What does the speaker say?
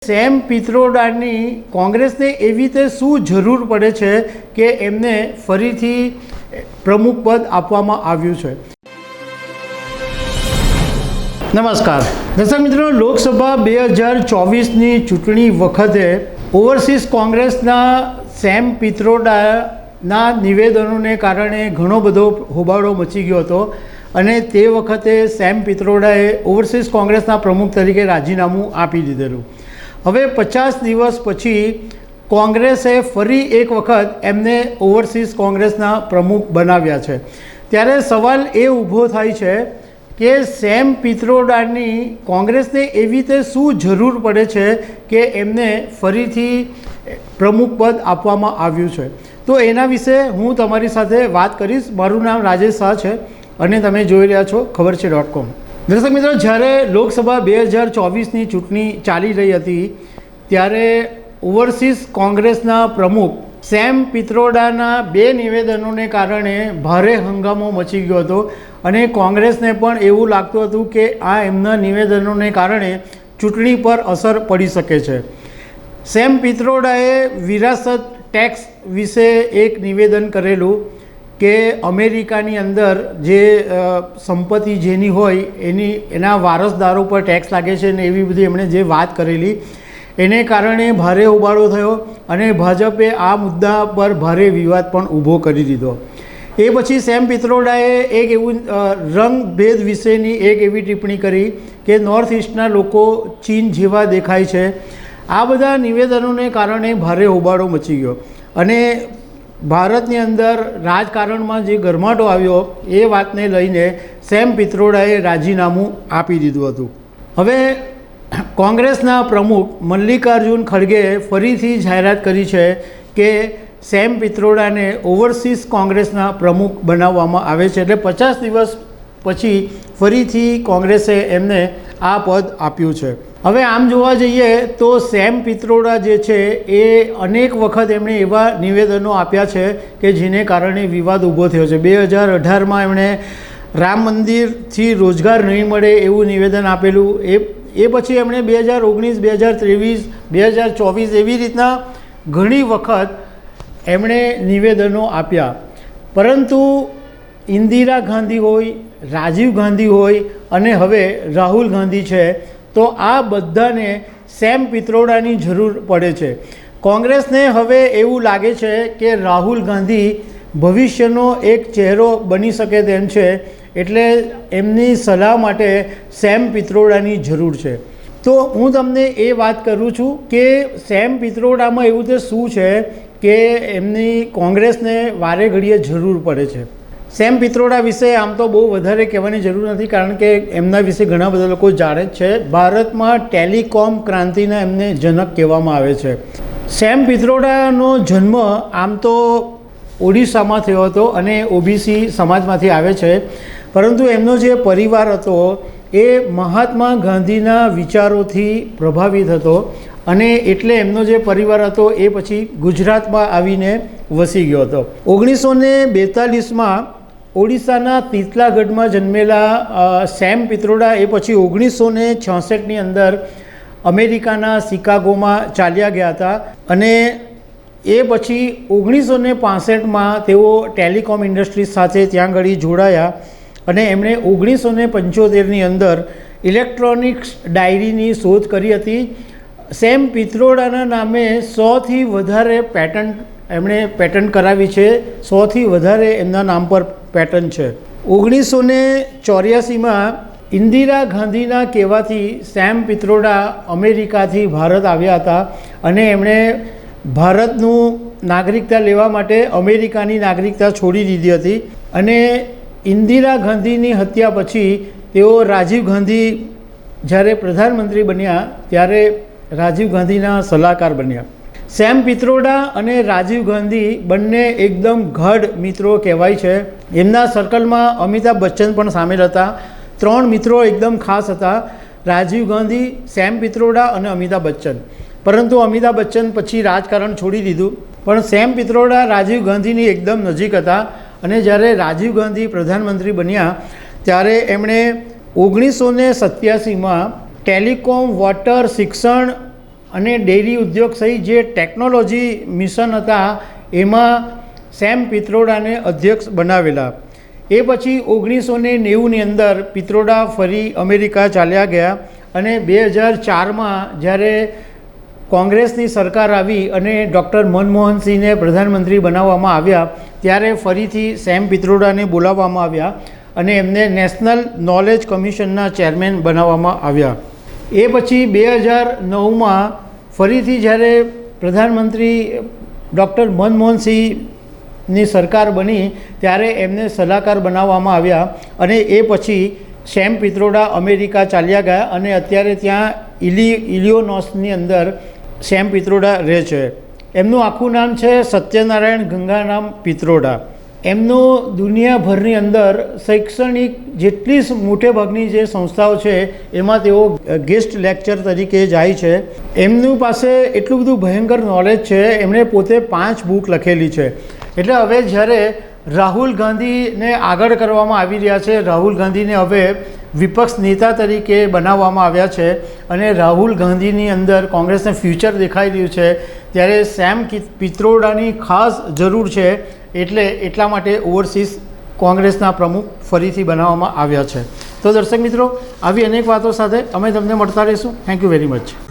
Same પિત્રોડાની કોંગ્રેસને એવી રીતે શું જરૂર પડે છે કે એમને ફરીથી પ્રમુખ પદ આપવામાં આવ્યું છે? નમસ્કાર દર્શક મિત્રો, લોકસભા 2024ની ચૂંટણી વખતે ઓવરસીઝ કોંગ્રેસના સેમ પિત્રોડાના નિવેદનોને કારણે ઘણો બધો હોબાળો મચી ગયો હતો અને તે વખતે સેમ પિત્રોડાએ ઓવરસીઝ કોંગ્રેસના પ્રમુખ તરીકે રાજીનામું આપી દીધેલું. હવે 50 દિવસ પછી કોંગ્રેસે ફરી એક વખત એમને ઓવરસીઝ કોંગ્રેસના પ્રમુખ બનાવ્યા છે. ત્યારે સવાલ એ ઊભો થાય છે કે સેમ પિત્રોડાની કોંગ્રેસને એવી રીતે શું જરૂર પડે છે કે એમને ફરીથી પ્રમુખ પદ આપવામાં આવ્યું છે. તો એના વિશે હું તમારી સાથે વાત કરીશ. મારું નામ રાજેશ શાહ છે અને તમે જોઈ રહ્યા છો ખબરછે.com. દર્શક મિત્રો, જ્યારે લોકસભા 2024ની ચૂંટણી ચાલી રહી હતી ત્યારે ઓવરસીઝ કોંગ્રેસના પ્રમુખ સેમ પિત્રોડાના 2 નિવેદનોને કારણે ભારે હંગામો મચી ગયો હતો અને કોંગ્રેસને પણ એવું લાગતું હતું કે આ એમના નિવેદનોને કારણે ચૂંટણી પર અસર પડી શકે છે. સેમ પિત્રોડાએ વિરાસત ટેક્સ વિશે એક નિવેદન કરેલું કે અમેરિકાની અંદર જે સંપત્તિ જેની હોય એના વારસદારો પર ટેક્સ લાગે છે ને એવી બધી એમણે જે વાત કરેલી એને કારણે ભારે હોબાળો થયો અને ભાજપે આ મુદ્દા પર ભારે વિવાદ પણ ઊભો કરી દીધો. એ પછી સેમ પિત્રોડાએ એક એવું રંગભેદ વિશેની એક એવી ટિપ્પણી કરી કે નોર્થ ઇસ્ટના લોકો ચીન જેવા દેખાય છે. આ બધા નિવેદનોને કારણે ભારે હોબાળો મચી ગયો અને ભારતની અંદર રાજકારણમાં જે ગરમાટો આવ્યો એ વાતને લઈને સેમ પિત્રોડાએ રાજીનામું આપી દીધું હતું. હવે કોંગ્રેસના પ્રમુખ મલ્લિકાર્જુન ખડગેએ ફરીથી જાહેરાત કરી છે કે સેમ પિત્રોડાને ઓવરસીઝ કોંગ્રેસના પ્રમુખ બનાવવામાં આવે છે. એટલે 50 દિવસ પછી ફરીથી કોંગ્રેસે એમને આ પદ આપ્યું છે. હવે આમ જોવા જઈએ તો સેમ પિત્રોડા જે છે એ અનેક વખત એમણે એવા નિવેદનો આપ્યા છે કે જેને કારણે વિવાદ ઊભો થયો છે. 2018માં એમણે રામ મંદિરથી રોજગાર નહીં મળે એવું નિવેદન આપેલું. એ પછી એમણે 2019, 2023, 2024 એવી રીતના ઘણી વખત એમણે નિવેદનો આપ્યા. પરંતુ ઇન્દિરા ગાંધી હોય, રાજીવ ગાંધી હોય અને હવે રાહુલ ગાંધી છે, તો આ બધાને સેમ પિત્રોડાની જરૂર પડે છે. કોંગ્રેસને હવે એવું લાગે છે કે રાહુલ ગાંધી ભવિષ્યનો એક ચહેરો બની શકે તેમ છે, એટલે એમની સલાહ માટે સેમ પિત્રોડાની જરૂર છે. તો હું તમને એ વાત કરું છું કે સેમ પિત્રોડામાં એવું તે શું છે કે એમની કોંગ્રેસને વારે ઘડીએ જરૂર પડે છે. સેમ પિત્રોડા વિશે આમ તો બહુ વધારે કહેવાની જરૂર નથી, કારણ કે એમના વિશે ઘણા બધા લોકો જાણે જ છે. ભારતમાં ટેલિકોમ ક્રાંતિના એમને જનક કહેવામાં આવે છે. સેમ પિત્રોડાનો જન્મ આમ તો ઓડિશામાં થયો હતો અને ઓબીસી સમાજમાંથી આવે છે, પરંતુ એમનો જે પરિવાર હતો એ મહાત્મા ગાંધીના વિચારોથી પ્રભાવિત હતો અને એટલે એમનો જે પરિવાર હતો એ પછી ગુજરાતમાં આવીને વસી ગયો હતો. 1942માં ઓડિશાના તીતલાગઢમાં જન્મેલા સેમ પિત્રોડા એ પછી 1966ની અંદર અમેરિકાના શિકાગોમાં ચાલ્યા ગયા હતા અને એ પછી 1965માં તેઓ ટેલિકોમ ઇન્ડસ્ટ્રીઝ સાથે ત્યાં આગળ જોડાયા અને એમણે 1975ની અંદર ઇલેક્ટ્રોનિક્સ ડાયરીની શોધ કરી હતી. સેમ પિત્રોડાના નામે 100થી વધારે પેટન્ટ કરાવી છે. 100થી વધારે એમના નામ પર પેટન્ટ છે. 1984માં ઇન્દિરા ગાંધીના કહેવાથી સેમ પિત્રોડા અમેરિકાથી ભારત આવ્યા હતા અને એમણે ભારતનું નાગરિકતા લેવા માટે અમેરિકાની નાગરિકતા છોડી દીધી હતી અને ઇન્દિરા ગાંધીની હત્યા પછી તેઓ રાજીવ ગાંધી જ્યારે પ્રધાનમંત્રી બન્યા ત્યારે રાજીવ ગાંધીના સલાહકાર બન્યા. સેમ પિત્રોડા અને રાજીવ ગાંધી બંને એકદમ ગાઢ મિત્રો કહેવાય છે. એમના સર્કલમાં અમિતાભ બચ્ચન પણ સામેલ હતા. 3 મિત્રો એકદમ ખાસ હતા: રાજીવ ગાંધી, સેમ પિત્રોડા અને અમિતાભ બચ્ચન. પરંતુ અમિતાભ બચ્ચન પછી રાજકારણ છોડી દીધું, પણ સેમ પિત્રોડા રાજીવ ગાંધીની એકદમ નજીક હતા અને જ્યારે રાજીવ ગાંધી પ્રધાનમંત્રી બન્યા ત્યારે એમણે 1987માં ટેલિકોમ, વોટર, શિક્ષણ અને ડેરી ઉદ્યોગ સહિત જે ટેકનોલોજી મિશન હતા એમાં સેમ પિત્રોડાને અધ્યક્ષ બનાવેલા. એ પછી 1990ની અંદર પિત્રોડા ફરી અમેરિકા ચાલ્યા ગયા અને 2004માં જ્યારે કોંગ્રેસની સરકાર આવી અને ડૉક્ટર મનમોહનસિંહને પ્રધાનમંત્રી બનાવવામાં આવ્યા ત્યારે ફરીથી સેમ પિત્રોડાને બોલાવવામાં આવ્યા અને એમને નેશનલ નોલેજ કમિશનના ચેરમેન બનાવવામાં આવ્યા. એ પછી 2009માં ફરીથી જ્યારે પ્રધાનમંત્રી ડૉક્ટર મનમોહનસિંહની સરકાર બની ત્યારે એમને સલાહકાર બનાવવામાં આવ્યા અને એ પછી સેમ પિત્રોડા અમેરિકા ચાલ્યા ગયા અને અત્યારે ત્યાં ઇલિનોઇસની અંદર સેમ પિત્રોડા રહે છે. એમનું આખું નામ છે સત્યનારાયણ ગંગારામ પિત્રોડા. એમનું દુનિયાભરની અંદર શૈક્ષણિક જેટલી મોટે ભાગની જે સંસ્થાઓ છે એમાં તેઓ ગેસ્ટ લેક્ચર તરીકે જાય છે. એમની પાસે એટલું બધું ભયંકર નોલેજ છે, એમણે પોતે 5 બુક લખેલી છે. એટલે હવે જ્યારે રાહુલ ગાંધીને આગળ કરવામાં આવી રહ્યા છે, રાહુલ ગાંધીને હવે વિપક્ષ નેતા તરીકે બનાવવામાં આવ્યા છે અને રાહુલ ગાંધીની અંદર કોંગ્રેસને ફ્યુચર દેખાઈ રહ્યું છે, ત્યારે સેમ પિત્રોડાની ખાસ જરૂર છે. એટલા માટે ઓવરસીઝ કોંગ્રેસના પ્રમુખ ફરીથી બનાવવામાં આવ્યા છે. તો દર્શક મિત્રો, આવી અનેક વાતો સાથે અમે તમને મળતા રહીશું. Thank you very much.